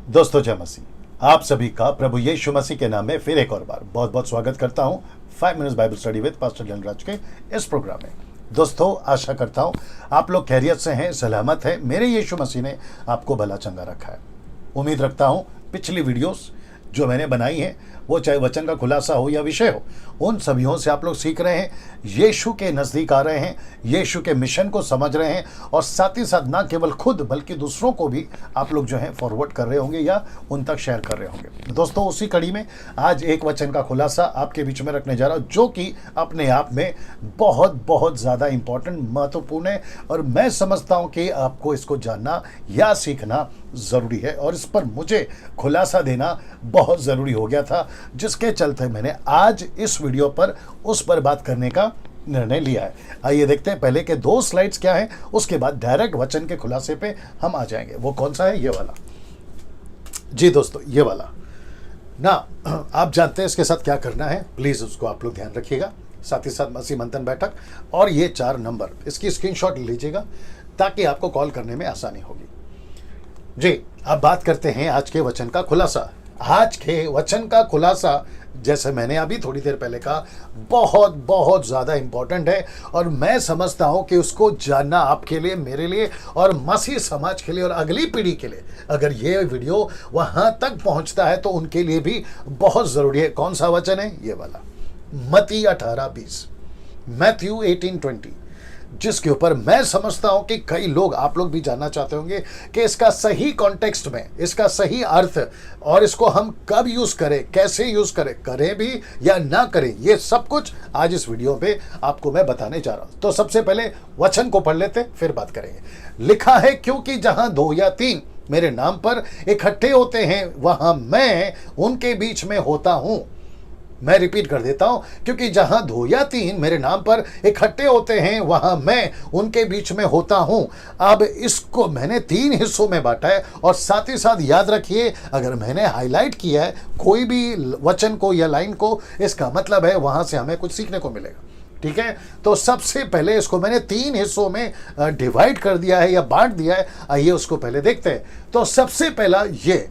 दोस्तों जय मसीह। आप सभी का प्रभु यीशु मसीह के नाम में फिर एक और बार बहुत बहुत स्वागत करता हूं 5 minutes Bible study with pastor Dhanraj के इस प्रोग्राम में। दोस्तों आशा करता हूं आप लोग खैरियत से हैं, सलामत हैं। मेरे यीशु मसीह ने आपको भला चंगा रखा है। उम्मीद रखता हूं पिछली वीडियोस जो मैंने बनाई हैं, वो चाहे वचन का खुलासा हो या विषय हो, उन सभीयों से आप लोग सीख रहे हैं, यीशु के नज़दीक आ रहे हैं, यीशु के मिशन को समझ रहे हैं और साथ ही साथ ना केवल खुद बल्कि दूसरों को भी आप लोग जो है फॉरवर्ड कर रहे होंगे या उन तक शेयर कर रहे होंगे। दोस्तों उसी कड़ी में आज एक वचन का खुलासा आपके बीच में रखने जा रहा हूँ, जो कि अपने आप में बहुत बहुत ज़्यादा इंपॉर्टेंट, महत्वपूर्ण है और मैं समझता हूँ कि आपको इसको जानना या सीखना ज़रूरी है और इस पर मुझे खुलासा देना बहुत ज़रूरी हो गया था, जिसके चलते मैंने आज इस वीडियो पर उस पर बात करने का निर्णय लिया है। आइए देखते हैं पहले के 2 स्लाइड्स क्या हैं, उसके बाद डायरेक्ट वचन के खुलासे पे हम आ जाएंगे। वो कौन सा है? ये वाला। जी दोस्तों ये वाला ना, आप जानते हैं इसके साथ क्या करना है, प्लीज़ उसको आप लोग ध्यान रखिएगा। साथ ही साथ मसीह मंथन बैठक और ये 4 नंबर, इसकी स्क्रीनशॉट लीजिएगा ताकि आपको कॉल करने में आसानी होगी। जी अब बात करते हैं आज के वचन का खुलासा। आज के वचन का खुलासा, जैसे मैंने अभी थोड़ी देर पहले कहा, बहुत बहुत ज़्यादा इम्पोर्टेंट है और मैं समझता हूँ कि उसको जानना आपके लिए, मेरे लिए और मसीह समाज के लिए और अगली पीढ़ी के लिए, अगर ये वीडियो वहाँ तक पहुँचता है तो उनके लिए भी बहुत ज़रूरी है। कौन सा वचन है? ये वाला, मत्ती 18:20, मैथ्यू 18:20, जिसके ऊपर मैं समझता हूं कि कई लोग, आप लोग भी जानना चाहते होंगे कि इसका सही कॉन्टेक्स्ट में, इसका सही अर्थ और इसको हम कब यूज करें, कैसे यूज करें, करें भी या ना करें, ये सब कुछ आज इस वीडियो पे आपको मैं बताने जा रहा हूं। तो सबसे पहले वचन को पढ़ लेते फिर बात करेंगे। लिखा है, क्योंकि जहां 2 या 3 मेरे नाम पर इकट्ठे होते हैं वहां मैं उनके बीच में होता हूं। मैं रिपीट कर देता हूं, क्योंकि जहां 2 या 3 मेरे नाम पर इकट्ठे होते हैं वहां मैं उनके बीच में होता हूं। अब इसको मैंने 3 हिस्सों में बांटा है और साथ ही साथ याद रखिए, अगर मैंने हाईलाइट किया है कोई भी वचन को या लाइन को, इसका मतलब है वहां से हमें कुछ सीखने को मिलेगा। ठीक है, तो सबसे पहले इसको मैंने 3 हिस्सों में डिवाइड कर दिया है या बांट दिया है। आइए उसको पहले देखते हैं। तो सबसे पहला ये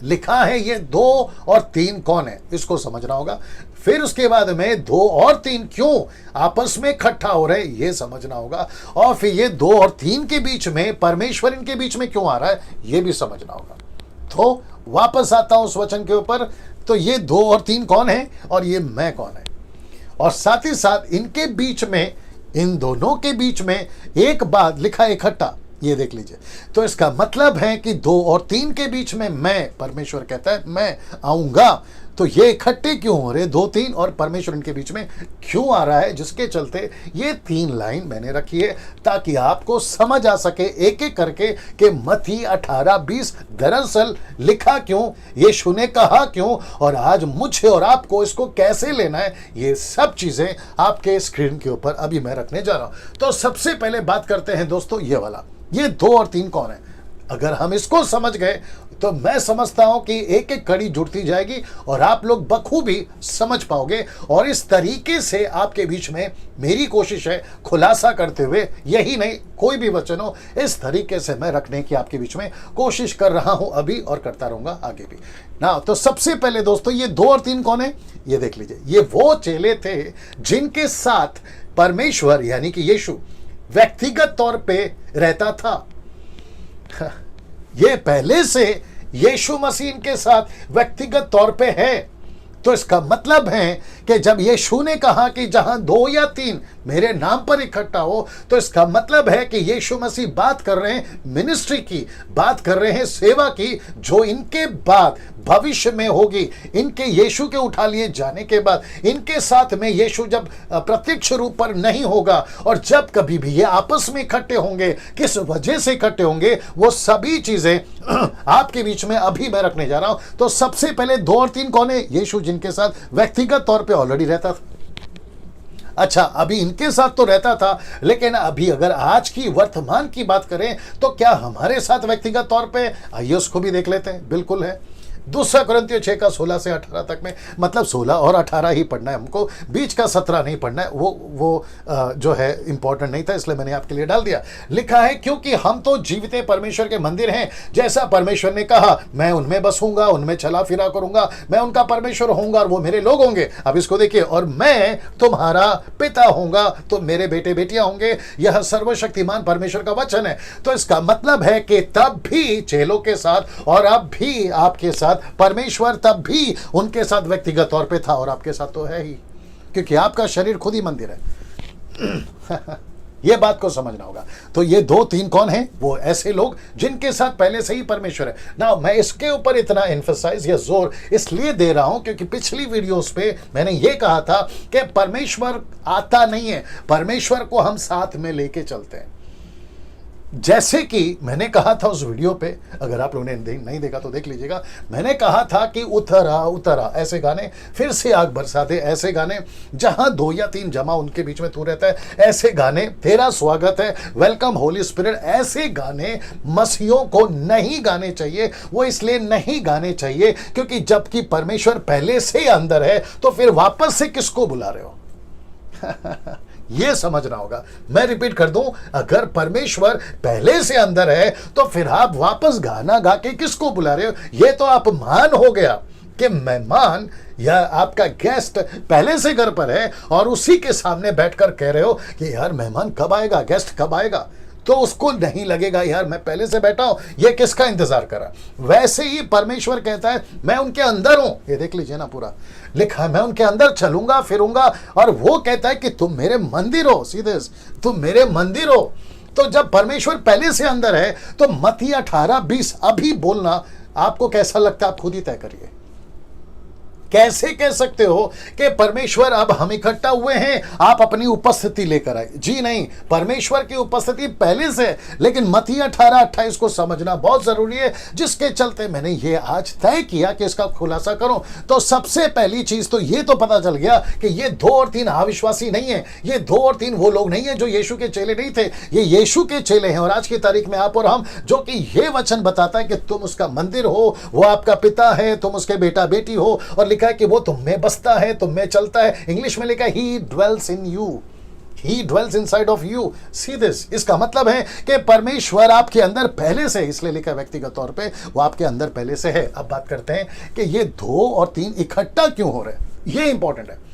लिखा है, ये 2 और 3 कौन है, इसको समझना होगा। फिर उसके बाद में 2 और 3 क्यों आपस में इकट्ठा हो रहे, ये समझना होगा। और फिर ये 2 और 3 के बीच में परमेश्वर इनके बीच में क्यों आ रहा है, ये भी समझना होगा। तो वापस आता हूं उस वचन के ऊपर। तो ये 2 और 3 कौन है और ये मैं कौन है, और साथ ही साथ इनके बीच में, इन दोनों के बीच में एक बात लिखा है, इकट्ठा। ये देख लीजिए, तो इसका मतलब है कि 2 और 3 के बीच में मैं, परमेश्वर कहता है मैं आऊंगा। तो ये इकट्ठे क्यों हो रहे, 2 3 और परमेश्वर इनके बीच में क्यों आ रहा है, जिसके चलते ये 3 लाइन मैंने रखी है ताकि आपको समझ आ सके एक एक करके कि मत्ती 18:20 दरअसल लिखा क्यों, यीशु ने कहा क्यों और आज मुझे और आपको इसको कैसे लेना है। ये सब चीजें आपके स्क्रीन के ऊपर अभी मैं रखने जा रहा हूं। तो सबसे पहले बात करते हैं दोस्तों ये वाला, ये 2 और 3 कौन है। अगर हम इसको समझ गए तो मैं समझता हूं कि एक एक कड़ी जुड़ती जाएगी और आप लोग बखूबी समझ पाओगे। और इस तरीके से आपके बीच में मेरी कोशिश है खुलासा करते हुए, यही नहीं कोई भी वचन हो, इस तरीके से मैं रखने की आपके बीच में कोशिश कर रहा हूं अभी और करता रहूंगा आगे भी ना। तो सबसे पहले दोस्तों ये 2 और 3 कौन है, ये देख लीजिए। ये वो चेले थे जिनके साथ परमेश्वर यानी कि यीशु व्यक्तिगत तौर पे रहता था। ये पहले से यीशु मसीह के साथ व्यक्तिगत तौर पे है। तो इसका मतलब है कि जब यीशु ने कहा कि जहां 2 या 3 मेरे नाम पर इकट्ठा हो, तो इसका मतलब है कि यीशु मसीह बात कर रहे हैं मिनिस्ट्री की, बात कर रहे हैं सेवा की, जो इनके बाद भविष्य में होगी। इनके यीशु के उठा लिए जाने के बाद इनके साथ में यीशु जब प्रत्यक्ष रूप पर नहीं होगा और जब कभी भी ये आपस में इकट्ठे होंगे, किस वजह से इकट्ठे होंगे, वो सभी चीजें आपके बीच में अभी मैं रखने जा रहा हूं। तो सबसे पहले 2 और 3 कौन है, यीशु जिनके साथ व्यक्तिगत तौर पे ऑलरेडी रहता था। अच्छा, अभी इनके साथ तो रहता था, लेकिन अभी अगर आज की वर्तमान की बात करें तो क्या हमारे साथ व्यक्तिगत तौर पे, आइए उसको भी देख लेते हैं। बिल्कुल है, दूसरा कुरिन्थियों 6 का 16 से 18 तक में, मतलब 16 और 18 ही पढ़ना है हमको, बीच का 17 नहीं पढ़ना है, वो जो है इंपॉर्टेंट नहीं था, इसलिए मैंने आपके लिए डाल दिया। लिखा है क्योंकि हम तो जीवित परमेश्वर के मंदिर हैं, जैसा परमेश्वर ने कहा मैं उनमें बसूंगा, उनमें चला फिरा करूंगा, मैं उनका परमेश्वर होऊंगा और वो मेरे लोग होंगे। अब इसको देखिए, और मैं तुम्हारा पिता होऊंगा, तो मेरे बेटे बेटियां होंगे। यह सर्वशक्तिमान परमेश्वर का वचन है। तो इसका मतलब है कि तब भी चेलों के साथ और अब भी आपके साथ परमेश्वर तब भी उनके साथ व्यक्तिगत तौर पे था, और आपके साथ तो है ही, क्योंकि आपका शरीर खुद ही मंदिर है। ये बात को समझना होगा। तो ये 2-3 कौन है? वो ऐसे लोग जिनके साथ पहले से ही परमेश्वर है ना। मैं इसके ऊपर इतना एम्फसाइज या जोर इसलिए दे रहा हूं क्योंकि पिछली वीडियोस पे मैंने ये कहा था कि परमेश्वर आता नहीं है, परमेश्वर को हम साथ में लेके चलते हैं। जैसे कि मैंने कहा था उस वीडियो पे, अगर आप लोगों ने नहीं देखा तो देख लीजिएगा, मैंने कहा था कि उतरा उतरा ऐसे गाने, फिर से आग बरसा दे ऐसे गाने, जहां 2 या 3 जमा उनके बीच में तू रहता है ऐसे गाने, तेरा स्वागत है, वेलकम होली स्पिरिट, ऐसे गाने मसीहों को नहीं गाने चाहिए। वो इसलिए नहीं गाने चाहिए क्योंकि जबकि परमेश्वर पहले से अंदर है, तो फिर वापस से किसको बुला रहे हो? ये समझना होगा। मैं रिपीट कर दूं, अगर परमेश्वर पहले से अंदर है तो फिर आप वापस गाना गा के किसको बुला रहे हो? ये तो अपमान हो गया कि मेहमान या आपका गेस्ट पहले से घर पर है और उसी के सामने बैठकर कह रहे हो कि यार मेहमान कब आएगा, गेस्ट कब आएगा। तो उसको नहीं लगेगा यार मैं पहले से बैठा हूं, ये किसका इंतजार करा। वैसे ही परमेश्वर कहता है मैं उनके अंदर हूं, ये देख लीजिए ना, पूरा लिखा है मैं उनके अंदर चलूंगा फिरूंगा, और वो कहता है कि तुम मेरे मंदिर हो, सीधे तुम मेरे मंदिर हो। तो जब परमेश्वर पहले से अंदर है तो मत्ती 18:20 अभी बोलना आपको कैसा लगता है आप खुद ही तय करिए। कैसे कह सकते हो कि परमेश्वर अब हम इकट्ठा हुए हैं, आप अपनी उपस्थिति लेकर आए? जी नहीं, परमेश्वर की उपस्थिति पहले से, लेकिन मत्ती 18:28 को समझना बहुत जरूरी है, जिसके चलते मैंने ये आज तय किया कि इसका खुलासा करूं। तो सबसे पहली चीज तो ये तो पता चल गया कि ये 2 और 3 अविश्वासी नहीं है, ये 2 और 3 वो लोग नहीं है जो यीशु के चेले नहीं थे, ये यीशु के चेले हैं। और आज की तारीख में आप और हम, जो कि ये वचन बताता है कि तुम उसका मंदिर हो, वो आपका पिता है, तुम उसके बेटा बेटी हो, और लिखा है कि वो तुम में बसता है, तुम में चलता है। इंग्लिश में लिखा है he dwells in you, he dwells inside of you. See this, इसका मतलब है कि परमेश्वर आपके अंदर पहले से, इसलिए लिखा व्यक्तिगत तौर पे वो आपके अंदर पहले से है। अब बात करते हैं कि ये 2 और 3 इकट्ठा क्यों हो रहे हैं, ये इंपॉर्टेंट है।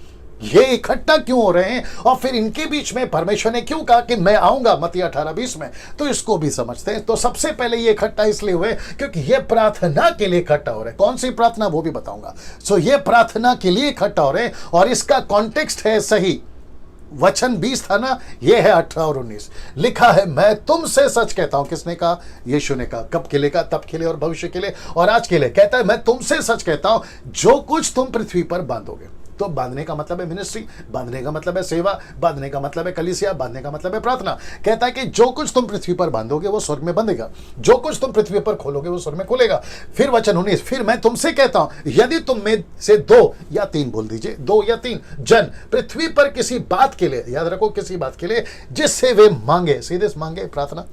ये इकट्ठा क्यों हो रहे हैं और फिर इनके बीच में परमेश्वर ने क्यों कहा कि मैं आऊंगा मत्ती 18:20 में, तो इसको भी समझते हैं। तो सबसे पहले ये इकट्ठा इसलिए हुए क्योंकि ये प्रार्थना के लिए इकट्ठा हो रहे हैं। कौन सी प्रार्थना वो भी बताऊंगा। सो ये प्रार्थना के लिए इकट्ठा हो रहे हैं और इसका कॉन्टेक्स्ट है सही। वचन 20 था ना, ये है 18 और 19। लिखा है मैं तुमसे सच कहता हूं। किसने कहा? यीशु ने कहा। कब के लिए कहा? तब के लिए और भविष्य के लिए और आज के लिए। कहता है मैं तुमसे सच कहता हूं, जो कुछ तुम पृथ्वी पर बांधोगे। तो बांधने का मतलब है मिनिस्ट्री, बांधने का मतलब है सेवा, बांधने का मतलब है कलीसिया, बांधने का मतलब है प्रार्थना। कहता है कि जो कुछ तुम पृथ्वी पर बांधोगे वो स्वर्ग में बंधेगा, जो कुछ तुम पृथ्वी पर खोलोगे वो स्वर्ग में खुलेगा। फिर वचन 19, फिर मैं तुमसे कहता हूं यदि तुम में से 2 या 3, बोल दीजिए 2 या 3 जन पृथ्वी पर किसी बात के लिए, याद रखो किसी बात के लिए, जिससे वे मांगे, सीधे मांगे प्रार्थना,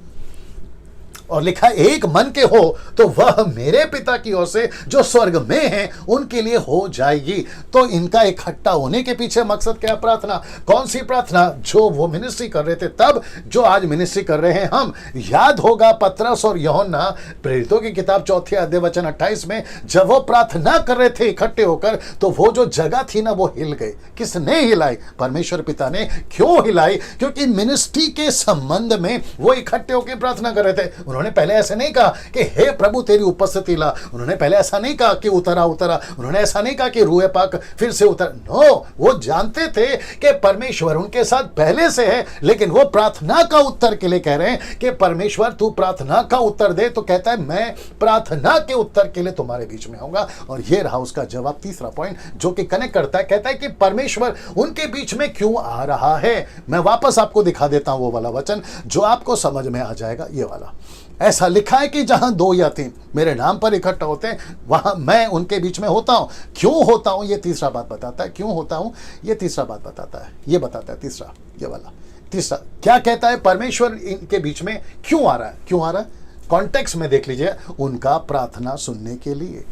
और लिखा एक मन के हो तो वह मेरे पिता की ओर से जो स्वर्ग में है उनके लिए हो जाएगी। तो इनका इकट्ठा होने के पीछे मकसद क्या? प्रार्थना। कौन सी प्रार्थना? जो वो मिनिस्ट्री कर रहे थे तब, जो आज मिनिस्ट्री कर रहे हैं हम। याद होगा पतरस और यूहन्ना प्रेरितों की किताब 4 अध्याय वचन 28 में जब वो प्रार्थना कर रहे थे इकट्ठे होकर, तो वो जो जगह थी ना वो हिल गई। किसने हिलाई? परमेश्वर पिता ने। क्यों हिलाई? क्योंकि मिनिस्ट्री के संबंध में वो इकट्ठे होकर प्रार्थना कर रहे थे। उन्होंने पहले ऐसे नहीं कहा कि हे प्रभु तेरी उपस्थिति ला, उन्होंने पहले ऐसा नहीं कहा कि उतरा उतरा, उन्होंने ऐसा नहीं कहा कि रूए पाक फिर से उतर। नो, वो जानते थे कि परमेश्वर उनके साथ पहले से है, लेकिन वो प्रार्थना का उत्तर के लिए कह रहे हैं कि परमेश्वर तू प्रार्थना का उत्तर दे। तो कहता है मैं प्रार्थना के उत्तर के लिए तुम्हारे बीच में आऊंगा। और ये रहा उसका जवाब, तीसरा पॉइंट जो कि कनेक्ट करता है। कहता है कि परमेश्वर उनके बीच में क्यों आ रहा है। मैं वापस आपको दिखा देता हूं वो वाला वचन जो आपको समझ में आ जाएगा। ये वाला ऐसा लिखा है कि जहां 2 या 3 मेरे नाम पर इकट्ठा होते हैं वहां मैं उनके बीच में होता हूं। क्यों होता हूं ये तीसरा बात बताता है। क्यों होता हूं ये तीसरा बात बताता है। ये बताता है तीसरा, ये वाला तीसरा क्या कहता है। परमेश्वर इनके बीच में क्यों आ रहा है? क्यों आ रहा है? कॉन्टेक्स्ट में देख लीजिए, उनका प्रार्थना सुनने के लिए।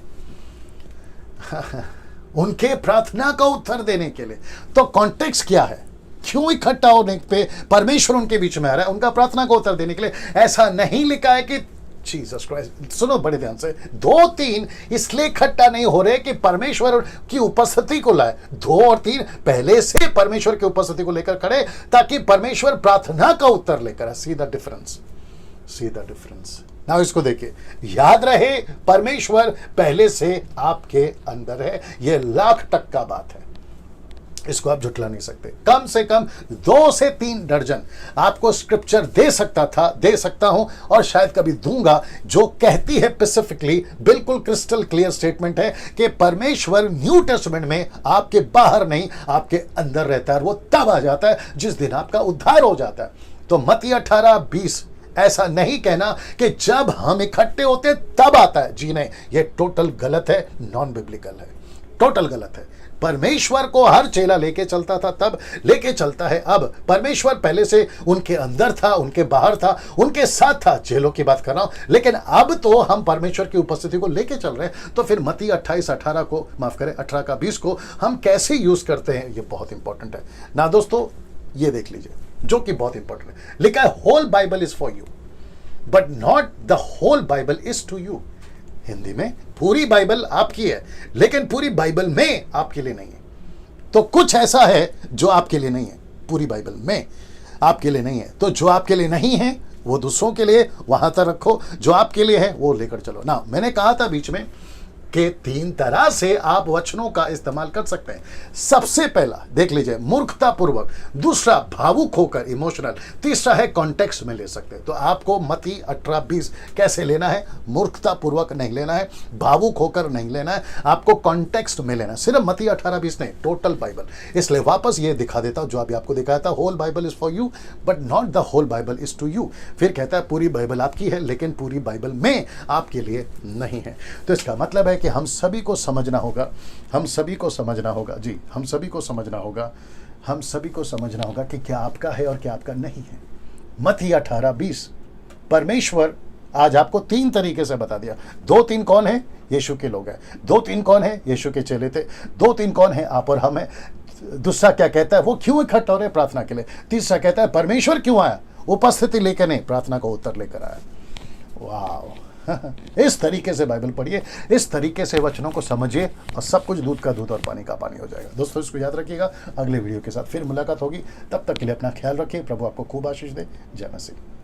उनके प्रार्थना का उत्तर देने के लिए। तो कॉन्टेक्स्ट क्या है, क्यों इकट्ठा होने पे परमेश्वर उनके बीच में आ रहा है? उनका प्रार्थना का उत्तर देने के लिए। ऐसा नहीं लिखा है कि जीसस क्राइस्ट, सुनो बड़े ध्यान से, 2-3 इसलिए इकट्ठा नहीं हो रहे कि परमेश्वर की उपस्थिति को लाए। 2 और 3 पहले से परमेश्वर की उपस्थिति को लेकर खड़े, ताकि परमेश्वर प्रार्थना का उत्तर लेकर आए। See the difference, see the difference. ना इसको देखिए, याद रहे परमेश्वर पहले से आपके अंदर है। यह लाख टक्का बात है, इसको आप झुठला नहीं सकते। कम से कम 2 से 3 दर्जन आपको स्क्रिप्चर दे सकता हूं, और शायद कभी दूंगा, जो कहती है स्पेसिफिकली, बिल्कुल क्रिस्टल क्लियर स्टेटमेंट है कि परमेश्वर न्यू टेस्टामेंट में आपके बाहर नहीं, आपके अंदर रहता है। और वो तब आ जाता है जिस दिन आपका उद्धार हो जाता है। तो मत्ती 18:20 ऐसा नहीं कहना कि जब हम इकट्ठे होते तब आता है। जी नहीं, ये टोटल गलत है, नॉन बिब्लिकल है, टोटल गलत है। परमेश्वर को हर चेला लेके चलता था, तब लेके चलता है अब। परमेश्वर पहले से उनके अंदर था, उनके बाहर था, उनके साथ था। चेलों की बात कर रहा हूं, लेकिन अब तो हम परमेश्वर की उपस्थिति को लेके चल रहे हैं। तो फिर मत्ती 28:18 को, माफ करें 18:20 को हम कैसे यूज करते हैं, ये बहुत इंपॉर्टेंट है ना दोस्तों। ये देख लीजिए, जो कि बहुत इंपॉर्टेंट है। लिखा है whole Bible is for you but not the whole Bible is to you. Hindi में पूरी बाइबल आपकी है, लेकिन पूरी बाइबल में आपके लिए नहीं है। तो कुछ ऐसा है जो आपके लिए नहीं है, पूरी बाइबल में आपके लिए नहीं है। तो जो आपके लिए नहीं है वो दूसरों के लिए वहां तक रखो, जो आपके लिए है वो लेकर चलो ना। मैंने कहा था बीच में कि 3 तरह से आप वचनों का इस्तेमाल कर सकते हैं। सबसे पहला देख लीजिए, मूर्खतापूर्वक। दूसरा, भावुक होकर, इमोशनल। तीसरा है कॉन्टेक्स्ट में ले सकते हैं। तो आपको मत्ती 18:20 कैसे लेना है? मूर्खतापूर्वक नहीं लेना है, भावुक होकर नहीं लेना है, आपको कॉन्टेक्स्ट में लेना है। सिर्फ मत्ती 18:20 नहीं, टोटल बाइबल। इसलिए वापस ये दिखा देता हूं जो अभी आपको दिखाया था, whole Bible is for you but not the whole Bible is to you. फिर कहता है पूरी बाइबल आपकी है, लेकिन पूरी बाइबल में आपके लिए नहीं है। तो इसका मतलब है कि हम सभी को समझना होगा, हम सभी को समझना होगा, जी हम सभी को समझना होगा, हम सभी को समझना होगा कि क्या आपका है और क्या आपका नहीं है। मत्ती 18:20 परमेश्वर आज आपको 3 तरीके से बता दिया। 2-3 कौन है? यीशु के लोग हैं। 2-3 कौन है? यीशु के चेले थे। 2-3 कौन है? आप और हम है। दूसरा क्या कहता है? वो क्यों इकट्ठा हो रहे? प्रार्थना के लिए। तीसरा कहता है परमेश्वर क्यों आया? उपस्थिति लेकर नहीं, प्रार्थना को उत्तर लेकर आया। वाह, इस तरीके से बाइबल पढ़िए, इस तरीके से वचनों को समझिए, और सब कुछ दूध का दूध और पानी का पानी हो जाएगा। दोस्तों इसको याद रखिएगा। अगले वीडियो के साथ फिर मुलाकात होगी, तब तक के लिए अपना ख्याल रखिए। प्रभु आपको खूब आशीष दे। जय मसीह।